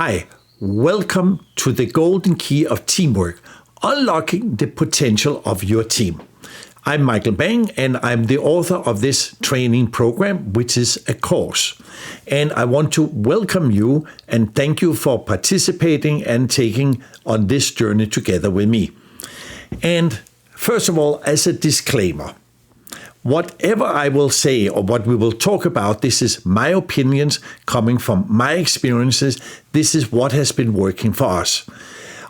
Hi, welcome to the Golden Key of Teamwork, unlocking the potential of your team. I'm Michael Bang, and I'm the author of this training program, which is a course. And I want to welcome you and thank you for participating and taking on this journey together with me. And first of all, as a disclaimer, whatever I will say or what we will talk about, this is my opinions coming from my experiences. This is what has been working for us.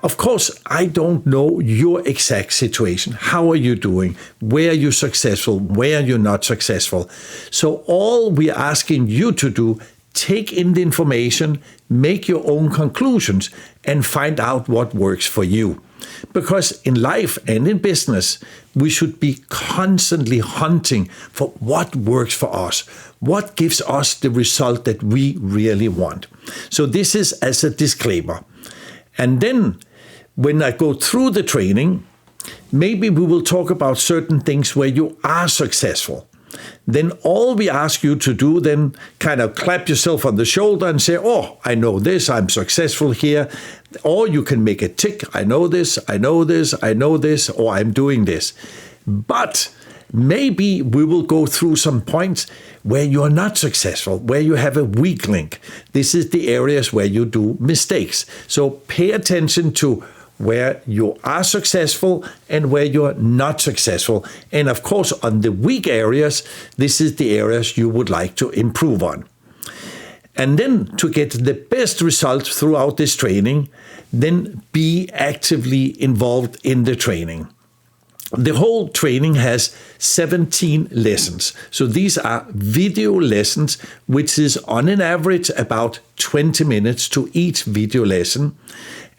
Of course, I don't know your exact situation. How are you doing? Where are you successful? Where are you not successful? So all we're asking you to do, take in the information, make your own conclusions, and find out what works for you. Because in life and in business, we should be constantly hunting for what works for us, what gives us the result that we really want. So this is as a disclaimer. And then when I go through the training, maybe we will talk about certain things where you are successful. Then all we ask you to do, then kind of clap yourself on the shoulder and say, oh, I know this, I'm successful here. Or you can make a tick, I know this, I know this, I know this, or I'm doing this. But maybe we will go through some points where you are not successful, where you have a weak link. This is the areas where you do mistakes. So pay attention to where you are successful and where you are not successful. And of course, on the weak areas, this is the areas you would like to improve on. And then to get the best results throughout this training, then be actively involved in the training. The whole training has 17 lessons. So these are video lessons, which is on an average about 20 minutes to each video lesson.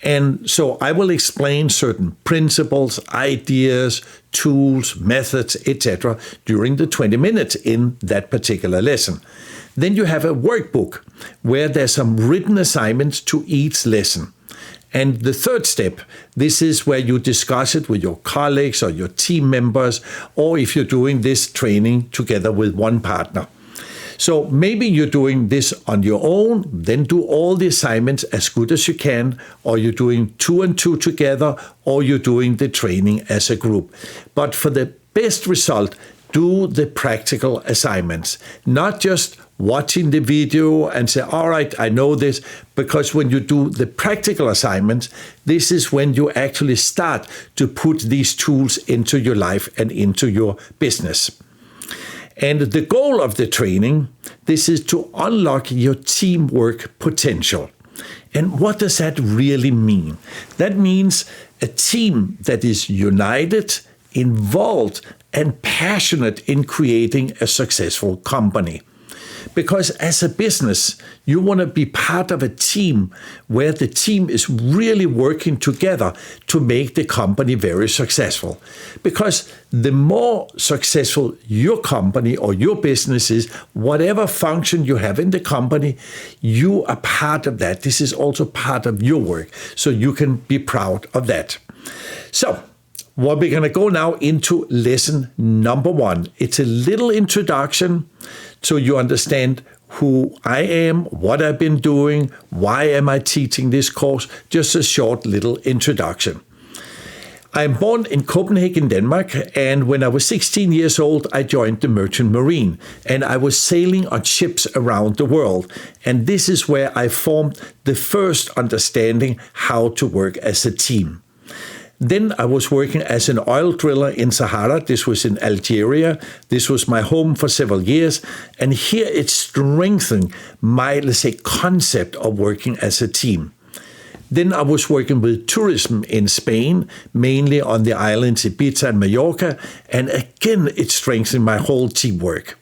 And so I will explain certain principles, ideas, tools, methods, etc. during the 20 minutes in that particular lesson. Then you have a workbook where there's some written assignments to each lesson. And the third step, this is where you discuss it with your colleagues or your team members, or if you're doing this training together with one partner. So maybe you're doing this on your own, then do all the assignments as good as you can, or you're doing 2 and 2 together, or you're doing the training as a group. But for the best result, do the practical assignments, not just watching the video and say, all right, I know this, because when you do the practical assignments, this is when you actually start to put these tools into your life and into your business. And the goal of the training, this is to unlock your teamwork potential. And what does that really mean? That means a team that is united, involved, and passionate in creating a successful company. Because as a business, you want to be part of a team where the team is really working together to make the company very successful. Because the more successful your company or your business is, whatever function you have in the company, you are part of that. This is also part of your work, so you can be proud of that. So, what we're going to go now into lesson number 1. It's a little introduction so you understand who I am, what I've been doing, why am I teaching this course, just a short little introduction. I'm born in Copenhagen, Denmark, and when I was 16 years old, I joined the Merchant Marine, and I was sailing on ships around the world. And this is where I formed the first understanding how to work as a team. Then I was working as an oil driller in Sahara. This was in Algeria. This was my home for several years. And here it strengthened my, let's say, concept of working as a team. Then I was working with tourism in Spain, mainly on the islands Ibiza and Mallorca. And again, it strengthened my whole teamwork.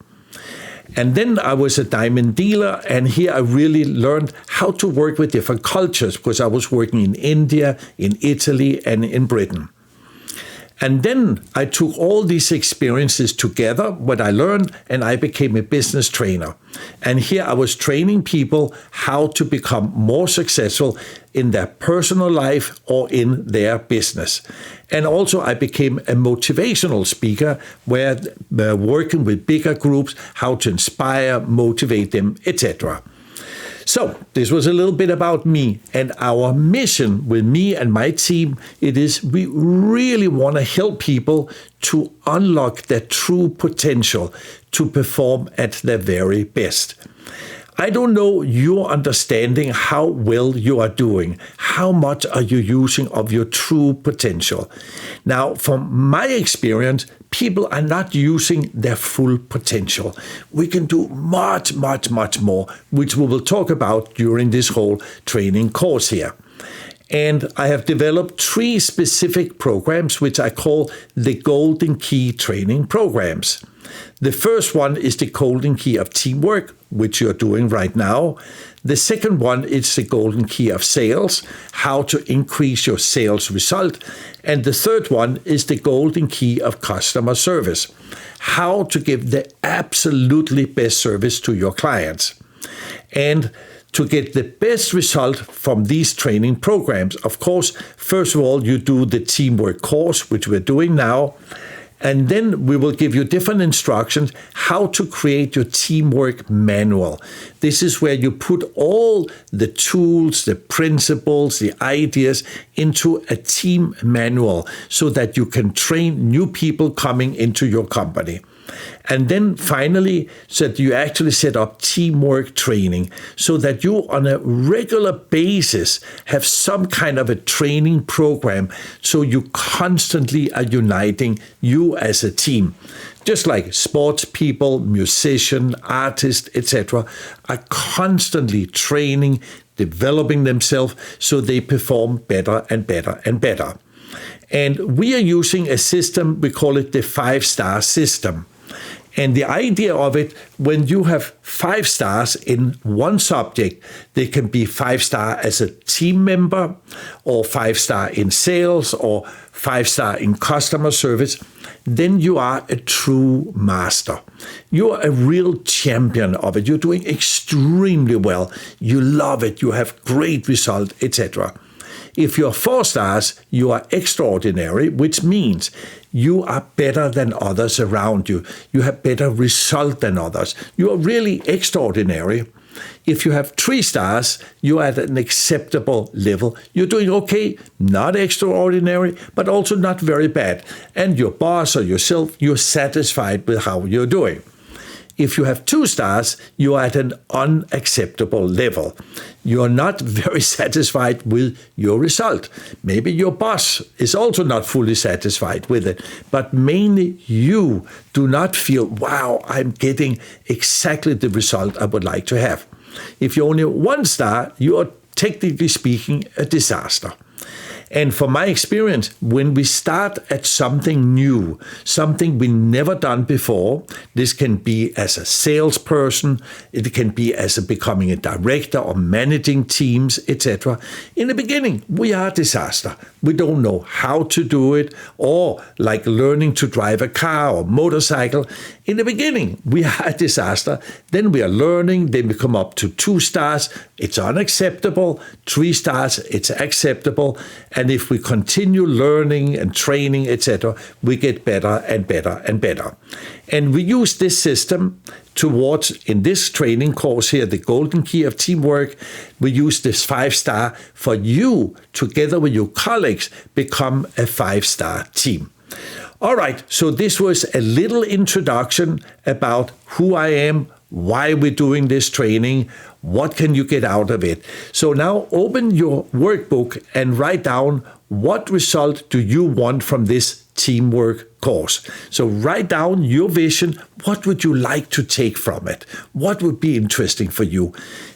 And then I was a diamond dealer, and here I really learned how to work with different cultures because I was working in India, in Italy, and in Britain. And then I took all these experiences together, what I learned, and I became a business trainer. And here I was training people how to become more successful in their personal life or in their business. And also I became a motivational speaker where working with bigger groups, how to inspire, motivate them, etc. So this was a little bit about me, and our mission with me and my team. It is we really want to help people to unlock their true potential to perform at their very best. I don't know your understanding how well you are doing. How much are you using of your true potential? Now, from my experience, people are not using their full potential. We can do much, much, much more, which we will talk about during this whole training course here. And I have developed 3 specific programs, which I call the Golden Key training programs. The first one is the Golden Key of Teamwork, which you're doing right now. The second one is the Golden Key of Sales, how to increase your sales result. And the third one is the Golden Key of Customer Service, how to give the absolutely best service to your clients. And to get the best result from these training programs, of course, first of all, you do the teamwork course, which we're doing now. And then we will give you different instructions how to create your teamwork manual. This is where you put all the tools, the principles, the ideas into a team manual so that you can train new people coming into your company. And then finally, so that you actually set up teamwork training so that you on a regular basis have some kind of a training program so you constantly are uniting you as a team. Just like sports people, musicians, artists, etc., are constantly training, developing themselves so they perform better and better and better. And we are using a system, we call it the 5-star system. And the idea of it, when you have 5 stars in one subject, they can be 5-star as a team member, or 5-star in sales, or 5-star in customer service, then you are a true master. You are a real champion of it. You're doing extremely well. You love it. You have great result, etc. If you're 4 stars, you are extraordinary, which means you are better than others around you. You have better result than others. You are really extraordinary. If you have 3 stars, you're at an acceptable level. You're doing okay, not extraordinary, but also not very bad. And your boss or yourself, you're satisfied with how you're doing. If you have 2 stars, you are at an unacceptable level. You are not very satisfied with your result. Maybe your boss is also not fully satisfied with it, but mainly you do not feel, wow, I'm getting exactly the result I would like to have. If you're only 1 star, you are technically speaking a disaster. And from my experience, when we start at something new, something we never done before, this can be as a salesperson, it can be as becoming a director or managing teams, etc. In the beginning, we are a disaster. We don't know how to do it, or like learning to drive a car or motorcycle. In the beginning, we are a disaster. Then we are learning, then we come up to 2 stars. It's unacceptable. 3 stars, it's acceptable. And if we continue learning and training, etc., we get better and better and better. And we use this system towards, in this training course here, the Golden Key of Teamwork, we use this 5-star for you, together with your colleagues, become a 5-star team. All right, so this was a little introduction about who I am, why we're doing this training, what can you get out of it. So now open your workbook and write down what result do you want from this teamwork course. So write down your vision. What would you like to take from it? What would be interesting for you?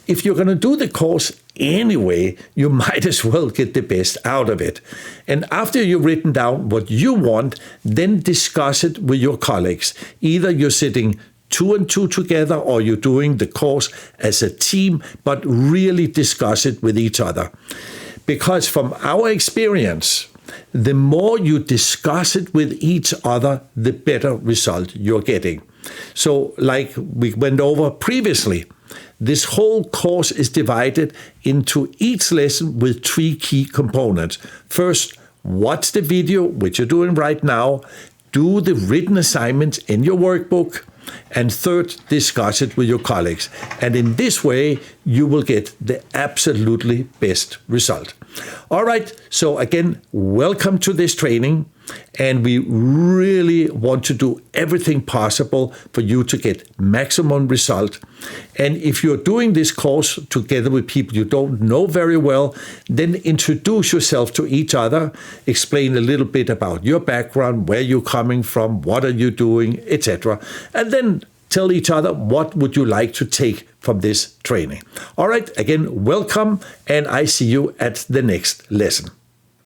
If you're going to do the course anyway, you might as well get the best out of it. And after you've written down what you want, then discuss it with your colleagues. Either you're sitting 2 and 2 together, or you're doing the course as a team, but really discuss it with each other. Because from our experience, the more you discuss it with each other, the better result you're getting. So like we went over previously, this whole course is divided into each lesson with 3 key components. First, watch the video, which you're doing right now. Do the written assignments in your workbook. And third, discuss it with your colleagues. And in this way, you will get the absolutely best result. All right, so again, welcome to this training. And we really want to do everything possible for you to get maximum result. And if you're doing this course together with people you don't know very well, then introduce yourself to each other, explain a little bit about your background, where you're coming from, what are you doing, etc. And then tell each other what would you like to take from this training. All right, again, welcome, and I see you at the next lesson.